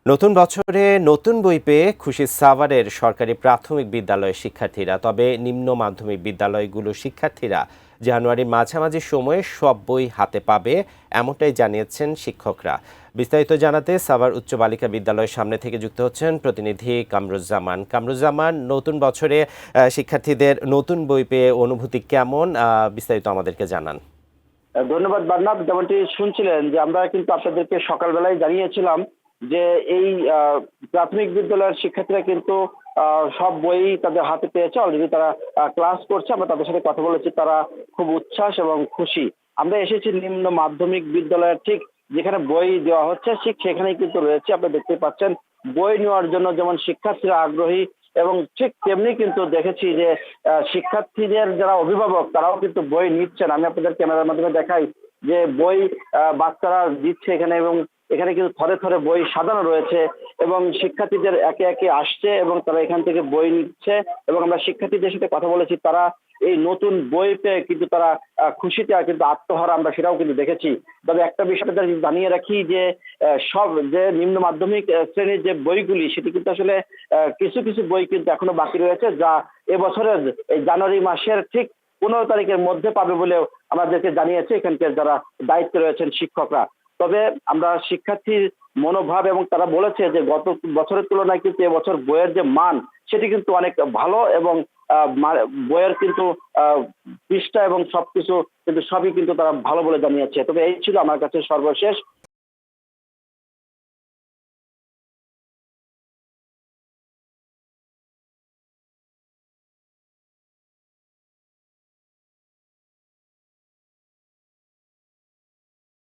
নতুন বছরে নতুন বই পেয়ে খুশি সাভারের সরকারি প্রাথমিক বিদ্যালয়ের শিক্ষার্থীরা। তবে নিম্ন মাধ্যমিক বিদ্যালয়গুলোর শিক্ষার্থীরা জানুয়ারির মাঝামাঝি সময়ে সব বই হাতে পাবে, এমনটাই জানিয়েছেন শিক্ষকরা। বিস্তারিত জানাতে সাভার উচ্চ বালিকা বিদ্যালয়ের সামনে থেকে যুক্ত হচ্ছেন প্রতিনিধি কামরুজ্জামান। নতুন বছরে শিক্ষার্থীদের নতুন বই পেয়ে অনুভূতি কেমন, বিস্তারিত আমাদেরকে জানান। ধন্যবাদ বার্নাব। যেমনটি শুনছিলেন যে আমরা কিন্তু আপনাদেরকে সকালবেলায় জানিয়েছিলাম যে এই প্রাথমিক বিদ্যালয়ের শিক্ষার্থীরা কিন্তু সব বই তাদের হাতে পেয়েছে। অলরেডি তারা ক্লাস করছে। আমরা তাদের সাথে কথা বলেছি, তারা খুব উচ্ছ্বাস এবং খুশি। আমরা এসেছি নিম্ন মাধ্যমিক বিদ্যালয়ের ঠিক যেখানে বই দেওয়া হচ্ছে, ঠিক সেখানেই কিন্তু রয়েছে। আপনি দেখতে পাচ্ছেন বই নেওয়ার জন্য যেমন শিক্ষার্থীরা আগ্রহী, এবং ঠিক তেমনি কিন্তু দেখেছি যে শিক্ষার্থীদের যারা অভিভাবক তারাও কিন্তু বই নিচ্ছেন। আমি আপনাদের ক্যামেরার মাধ্যমে দেখাই যে বই বাচ্চারা দিচ্ছে এখানে, এবং এখানে কিন্তু থরে থরে বই সাজানো রয়েছে, এবং শিক্ষার্থীদের একে একে আসছে এবং তারা এখান থেকে বই নিচ্ছে। এবং আমরা শিক্ষার্থীদের সাথে কথা বলেছি, তারা এই নতুন বই পেয়ে কিন্তু তারা খুশিতে কিন্তু আত্মহারা, আমরা সেটাও কিন্তু দেখেছি। তবে একটা বিষয় জানিয়ে রাখি যে সব যে নিম্ন মাধ্যমিক শ্রেণীর যে বইগুলি, সেটি কিন্তু আসলে কিছু কিছু বই কিন্তু এখনো বাকি রয়েছে, যা এবছরের এই জানুয়ারি মাসের ঠিক 15 তারিখের মধ্যে পাবে বলেও আমাদেরকে জানিয়েছে এখানকার যারা দায়িত্বে রয়েছেন শিক্ষকরা। তবে আমরা শিক্ষার্থীর মনোভাব, এবং তারা বলেছে যে গত বছরের তুলনায় কিন্তু এবছর বইয়ের যে মান সেটি কিন্তু অনেক ভালো, এবং বইয়ের কিন্তু পৃষ্ঠা এবং সবকিছু কিন্তু সবই কিন্তু তারা ভালো বলে জানিয়েছে। তবে এই ছিল আমার কাছে সর্বশেষ